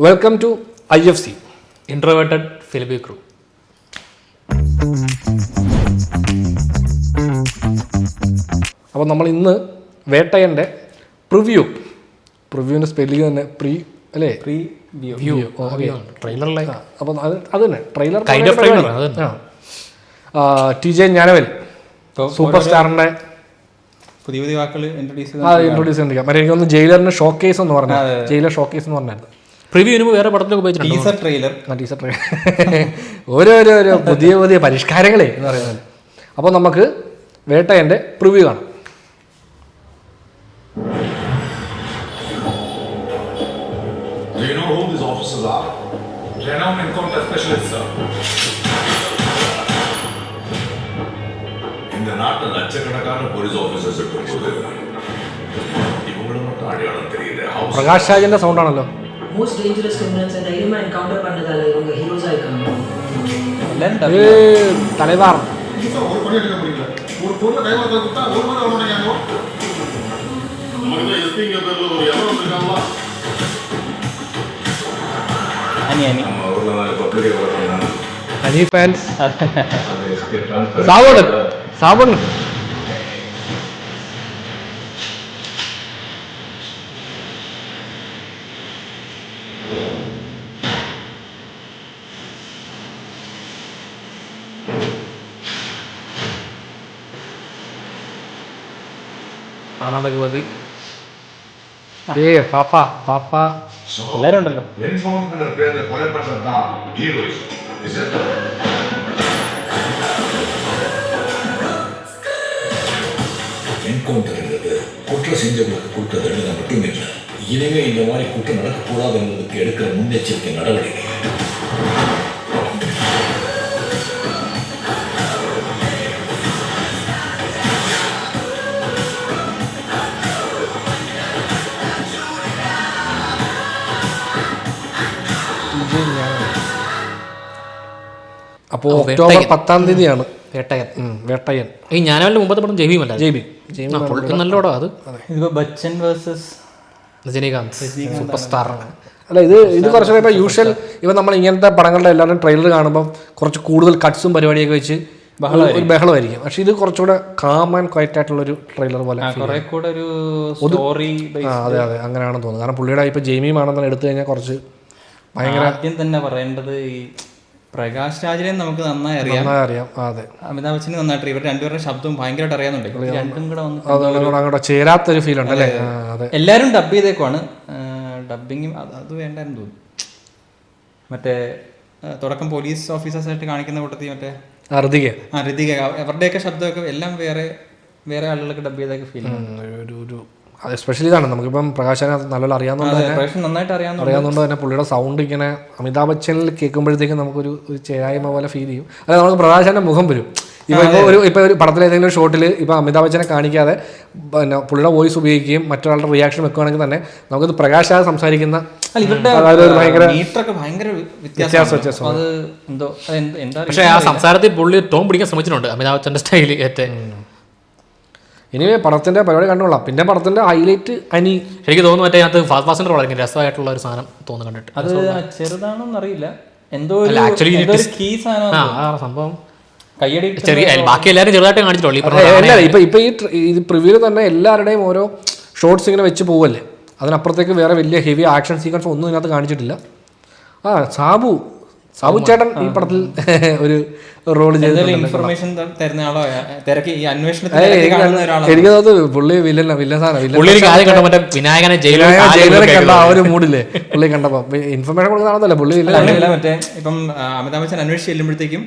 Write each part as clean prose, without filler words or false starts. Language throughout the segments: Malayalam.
Welcome to IFC introverted film crew. അപ്പോൾ നമ്മൾ ഇന്ന് വേട്ടയൻ്റെ പ്രിവ്യൂവിൻ്റെ സ്പെല്ലിങ് തന്നെ അല്ലേ ട്രെയിലറിലെ അപ്പോൾ അത് തന്നെ ട്രെയിലർ TJ ജ്ഞാനവേൽ സൂപ്പർ സ്റ്റാറിൻ്റെ പുതിയ പുതിയ വാക്കുകൾ ഇൻട്രൊഡ്യൂസ് ചെയ്തിരിക്കാം. മറ്റേ എനിക്ക് ഒന്ന് ജയിലറിന് ഷോക്കേസ് എന്ന് പറഞ്ഞു, ജയിലർ ഷോക്കേസ് എന്ന് പറഞ്ഞായിരുന്നു. പ്രിവ്യൂ വേറെ പടത്തിലൊക്കെ ഉപയോഗിച്ചിട്ടുണ്ട്. ടീസർ ട്രെയിലർ ഓരോരോ പുതിയ പുതിയ പരിഷ്കാരങ്ങളെ എന്ന് പറയുന്നത്. അപ്പോൾ നമുക്ക് വേട്ടയൻ്റെ പ്രിവ്യൂ കാണാം. Do you know who these officers are? Renowned encounter specialists, sir. இந்த நாட்டில் லட்சக்கணக்கான போலீஸ் ஆஃபீஸர்ஸ் இருக்கும்போது இவங்களும் மட்டும் அடையாளம் தெரியுது. പ്രകാശ് രാജിന്റെ സൗണ്ട് ആണല്ലോ. most dangerous criminals and தைரியமா encounter பண்ணதால இவங்க ஹீரோஸா இருக்காங்க. தலைவார் ஒரு பணி எடுக்க முடியல. ஒரு பொருளை கைவாத்த கொடுத்தா ஒரு மாதிரி வரணும்னு நமக்கு எஸ்பிங்க பேர்ல ஒரு எவரோ இருக்காங்களா? അനി நம்ம ஊர்ல பப்ளிக் வரணும். അനി ഫാൻസ് அது സാവൺ കാണാതൊക്കെ മതി. പാപ്പ എല്ലാരും ഉണ്ടല്ലോ. என்ஃபோர்ஸ்மென்ட் பேர்ல கொலை பண்றது தான் ஹீரோயிசம். Is it? என்கவுண்டர்ங்கிறது குற்றம் செஞ்சவங்களுக்கு கொடுத்த தண்டனை மட்டும் இல்லை, இனிமே இந்த மாதிரி குற்றம் நடக்கக்கூடாது என்பதற்கு எடுக்கிற முன்னெச்சரிக்கை நடவடிக்கை. അപ്പോൾ ഒക്ടോബർ 10-ാം തീയതിയാണ് വേട്ടയൻ. വേട്ടയൻ. ഈ ഞാനവൻ്റെ മുമ്പത്തെ പടം ജെബിയുമല്ല. ജെബി നല്ല പടം അത്. ഇതിപ്പോ Bachchan versus Rajinikanth super star. അല്ല ഇത് കുറച്ചുകൂടെ ഇപ്പോൾ യൂഷ്വൽ നമ്മൾ ഇങ്ങനത്തെ പടങ്ങളുടെ എല്ലാവരും ട്രെയിലർ കാണുമ്പോൾ കുറച്ച് കൂടുതൽ കട്ട്സും പരിപാടിയൊക്കെ വെച്ച് ഒരു ബഹളമായിരിക്കും. പക്ഷെ ഇത് കുറച്ചുകൂടെ കാം ആൻഡ് ക്വയറ്റ് ആയിട്ടുള്ളൊരു ട്രെയിലർ പോലെ ഒരു സ്റ്റോറി. അതെ അങ്ങനെയാണെന്ന് തോന്നുന്നു. കാരണം പുള്ളിയുടെ ഇപ്പോൾ ജെയ്മിയുമാണെന്ന് എടുത്തു കഴിഞ്ഞാൽ കുറച്ച് ഭയങ്കര ആദ്യം തന്നെ പറയേണ്ടത് ഈ പ്രകാശ് രാജിനെ നമുക്ക് നന്നായി അറിയാം. അതെ, അമിതാഭ് ബച്ചനെ നന്നായിട്ട് ഇവർ രണ്ടുപേരുടെ ശബ്ദവും ഭയങ്കരമായിട്ട് അറിയാന്നുണ്ട്. രണ്ടും കൂടെ അങ്ങോട്ട് ചേരാത്തൊരു ഫീൽ ഉണ്ട് അല്ലേ? എല്ലാവരും ഡബ് ചെയ്തേക്കുവാണ്. ഡബിങ്ങും അത് വേണ്ടായിരുന്നു തോന്നുന്നു. മറ്റേ തുടക്കം പോലീസ് ഓഫീസേഴ്സായിട്ട് കാണിക്കുന്ന കൂട്ടത്തിൽ മറ്റേ ഋതിക അവരുടെയൊക്കെ ശബ്ദമൊക്കെ എല്ലാം വേറെ വേറെ ആളുകളൊക്കെ ഡബ് ചെയ്തൊക്കെ ഫീൽ ഒരു എസ്പെഷ്യലി ഇതാണ് നമുക്കിപ്പം പ്രകാശനെ നല്ലോണം നന്നായിട്ട് അറിയാവുന്നതുകൊണ്ട് തന്നെ പുള്ളിയുടെ സൗണ്ട് ഇങ്ങനെ അമിതാഭ് ബച്ചനിൽ കേൾക്കുമ്പോഴത്തേക്കും നമുക്കൊരു ചേരായ്മ പോലെ ഫീൽ ചെയ്യും. അതായത് നമുക്ക് പ്രകാശന്റെ മുഖം വരും. ഇപ്പോൾ ഒരു പടത്തിൽ ഏതെങ്കിലും ഷോട്ടിൽ ഇപ്പോൾ അമിതാഭ് ബച്ചനെ കാണിക്കാതെ പിന്നെ പുള്ളിയുടെ വോയിസ് ഉപയോഗിക്കുകയും മറ്റൊരാളുടെ റിയാക്ഷൻ വെക്കുകയാണെങ്കിൽ തന്നെ നമുക്കത് പ്രകാശാതെ സംസാരിക്കുന്ന പക്ഷേ ആ സംസാരത്തിൽ പുള്ളി ടോം പിടിക്കാൻ ശ്രമിച്ചിട്ടുണ്ട് അമിതാഭ് ബച്ചന്റെ സ്റ്റൈൽ ഏറ്റവും. ഇനിവേ പടത്തിന്റെ പരിപാടി കണ്ടുകൊള്ളാം. പിന്നെ പടത്തിന്റെ ഹൈലൈറ്റ് അനി എനിക്ക് തോന്നുന്നു മറ്റേ അതിനകത്ത് ഫാസ്റ്റ് ഫാസ്റ്റിന്റെ വളരെ രസമായിട്ടുള്ള ഒരു സാധനം തോന്നുന്നു കണ്ടിട്ട്. അത് ചെറുതാണോന്ന് അറിയില്ല, എന്തോ സംഭവം കയ്യടി ചെറിയ ബാക്കി എല്ലാവരും ചെറുതായിട്ട് കാണിച്ചിട്ടുള്ളൂ. ഇപ്പൊ ഈ പ്രിവ്യൂല് തന്നെ എല്ലാവരുടെയും ഓരോ ഷോർട്സ് ഇങ്ങനെ വെച്ച് പോവല്ലേ. അതിനപ്പുറത്തേക്ക് വേറെ വലിയ ഹെവി ആക്ഷൻ സീക്വൻസ് ഒന്നും ഇതിനകത്ത് കാണിച്ചിട്ടില്ല. സാബു ചേട്ടൻ ഈ പടത്തിൽ ഒരു റോൾ ചെയ്ത് ഇൻഫർമേഷൻ തരുന്ന ആളോ തിരക്കി ഈ അന്വേഷണത്തിൽ എനിക്ക് തോന്നുന്നു പുള്ളി വില്ലൻ വിനായകനെ ജയിലറെ കണ്ട ആ ഒരു മൂഡില്ലേ പുള്ളി കണ്ടപ്പോ ഇൻഫർമേഷൻ കൊടുക്കുന്നതാണെന്നല്ല പുള്ളി മറ്റേ ഇപ്പം അമിതാഭ് ബച്ചൻ അന്വേഷിച്ച് ചെല്ലുമ്പോഴത്തേക്കും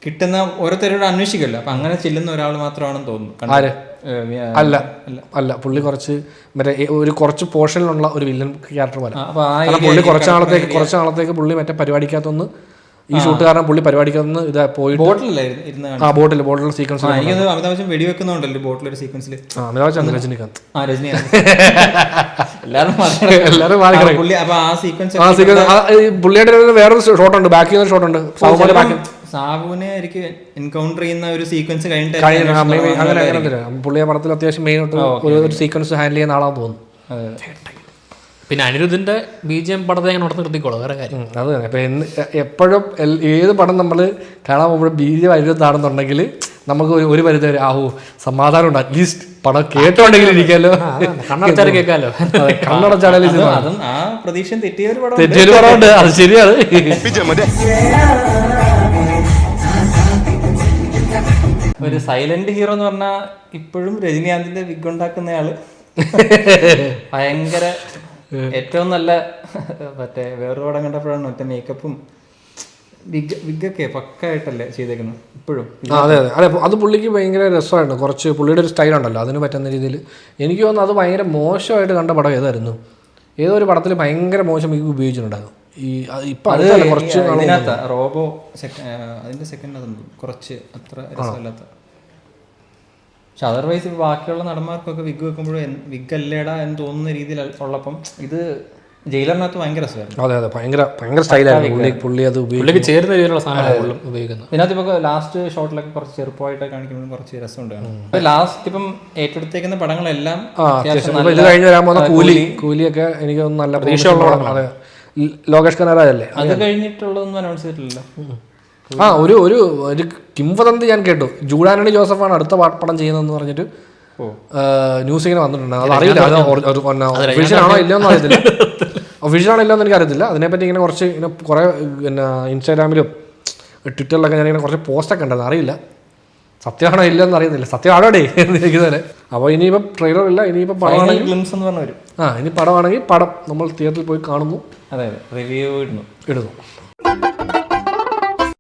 കിട്ടുന്ന ഓരോരുത്തരോട് അന്വേഷിക്കുമല്ലോ. അപ്പൊ അങ്ങനെ ചെല്ലുന്ന ഒരാൾ മാത്രമാണെന്ന് തോന്നുന്നു. അല്ല പുള്ളി കുറച്ച് പോർഷനിലുള്ള ഒരു വില്ലൻ ക്യാരക്ടർ പോലെ. പുള്ളി കുറച്ച് നാളത്തേക്ക് പുള്ളി മറ്റേ പരിപാടിക്കകത്തൊന്ന് ഈ ഷൂട്ടുകാരൻ പുള്ളി പരിപാടിക്കകത്ത് ഇത് പോയിട്ട് ബോട്ടിൽ സീക്വൻസ് അമിതാഭ് ബച്ചൻ വെടിവെക്കുന്നുണ്ടല്ലോ ബോട്ടിലൊരു സീക്വൻസിൽ. അമിതാഭ് ബച്ചൻ രജനീകാന്ത് പുള്ളിയുടെ വേറൊരു ഷോട്ടുണ്ട്, ബാക്കിൽ നിന്ന് ഷോട്ടുണ്ട്. സാബുവിനെ എനിക്ക് എൻകൗണ്ടർ ചെയ്യുന്ന ഒരു സീക്വൻസ് കഴിഞ്ഞിട്ട് പുള്ളിയെ പടത്തിൽ അത്യാവശ്യം മെയിൻ ഒരു സീക്വൻസ് ഹാൻഡിൽ ചെയ്യുന്ന ആളാന്ന് തോന്നുന്നു. പിന്നെ അനിരുദ്ധിന്റെ BGM പടത്തെ ഞാൻ ഉടനെ നിർത്തിക്കോളൂ, വേറെ കാര്യം. അത് തന്നെ. ഇപ്പം എപ്പോഴും ഏത് പടം നമ്മൾ കാണാൻ പോകുമ്പോൾ BGM അനിരുദ്ധാണെന്നുണ്ടെങ്കിൽ നമുക്ക് ഒരു പരിധി വരെ സമാധാനം ഉണ്ട്. അറ്റ്ലീസ്റ്റ് പടം കേട്ടോണ്ടെങ്കിൽ ഇരിക്കാമല്ലോ, കണ്ണടച്ചാലും കേൾക്കാമല്ലോ. കണ്ണടച്ചാലും അതും ആ പ്രതീക്ഷ തെറ്റിയൊരു പടം തെറ്റിയൊരു പടമുണ്ട്, അത് ശരിയാണ്. ഒരു സൈലന്റ് ഹീറോ എന്ന് പറഞ്ഞാൽ ഇപ്പോഴും രജനീകാന്തിന്റെ വിഗ് ഉണ്ടാക്കുന്നയാള് ഭയങ്കര ഏറ്റവും നല്ല മറ്റേ വേറൊരു പടം കണ്ടപ്പോഴാണ് മറ്റേ മേക്കപ്പും വിഗൊക്കെ പക്കായിട്ടല്ലേ ചെയ്തേക്കുന്നത് ഇപ്പോഴും. അതെ അതെ അതെ, അത് പുള്ളിക്ക് ഭയങ്കര രസമായിരുന്നു. കുറച്ച് പുള്ളിയുടെ ഒരു സ്റ്റൈലുണ്ടല്ലോ, അതിന് പറ്റുന്ന രീതിയിൽ. എനിക്ക് തോന്നുന്നു അത് ഭയങ്കര മോശമായിട്ട് കണ്ട പടം ഏതായിരുന്നു, ഏതോ ഒരു പടത്തിൽ ഭയങ്കര മോശം വിഗ് ഉപയോഗിച്ചിട്ടുണ്ടായിരുന്നു. ഇപ്പൊ അത് കുറച്ച് ഇതിനകത്ത് റോബോ അതിന്റെ സെക്കൻഡ് അതുണ്ട് കുറച്ച് അത്ര രസമില്ലാത്ത. പക്ഷെ അതർവൈസ് ബാക്കിയുള്ള നടന്മാർക്കൊക്കെ വിഗ് വെക്കുമ്പോഴും വിഗ് അല്ലേടാ എന്ന് തോന്നുന്ന രീതിയിൽ ഉള്ളപ്പം ഇത് ജയിലറിനകത്ത് ഭയങ്കര രസമായിരുന്നു. അതെ അതെ, ഭയങ്കര സ്റ്റൈലായിരുന്നു പുള്ളി അത് പുള്ളിക്ക് ചേരുന്ന രീതിയിലുള്ള സാധനമാണ് ഉപയോഗിക്കുന്നത്. ഇതിനകത്ത് ഇപ്പോൾ ലാസ്റ്റ് ഷോട്ടിലൊക്കെ കുറച്ച് ചെറുപ്പമായിട്ട് കാണിക്കുമ്പോൾ കുറച്ച് രസമുണ്ട്. ലാസ്റ്റ് ഇപ്പം ഏറ്റെടുത്തേക്കുന്ന പടങ്ങളെല്ലാം ഇത് കഴിഞ്ഞ് വരാൻ പോകുന്ന കൂലിയൊക്കെ എനിക്ക് നല്ല പ്രതീക്ഷയുള്ള പടങ്ങളാണ്. അതെ, ലോകേഷ് കനകരാജല്ലേ. അത് കഴിഞ്ഞിട്ടുള്ളതൊന്നും അനൗൺസ് ചെയ്തിട്ടില്ല. ഒരു കിംവദന്തി ഞാൻ കേട്ടു, ജൂഡാനണി ജോസഫാണ് അടുത്ത പടം ചെയ്യുന്നതെന്ന് പറഞ്ഞിട്ട് ന്യൂസ് ഇങ്ങനെ വന്നിട്ടുണ്ട്. അത് അറിയില്ല, അത് ഒഫീഷ്യലാണോ ഇല്ലയോന്നും അറിയത്തില്ല. ഒഫീഷ്യലാണോ ഇല്ലയെന്ന് എനിക്കറിയത്തില്ല. അതിനെപ്പറ്റി ഇങ്ങനെ കുറച്ച് കുറേ പിന്നെ ഇൻസ്റ്റാഗ്രാമിലും ട്വിറ്ററിലൊക്കെ ഞാനിങ്ങനെ കുറച്ച് പോസ്റ്റൊക്കെ ഉണ്ടായിരുന്നു. അറിയില്ല സത്യമാണോ ഇല്ലയെന്ന് അറിയുന്നില്ല. സത്യമാണോടേ എന്നിരിക്കുന്നവരെ. അപ്പോൾ ഇനിയിപ്പം ട്രെയിലർ ഇല്ല, ഇനിയിപ്പം പടമാണെങ്കിൽ ഇനി പടമാണെങ്കിൽ പടം നമ്മൾ തിയേറ്ററിൽ പോയി കാണുന്നു. അതെ, റിവ്യൂ ഇടുന്നു.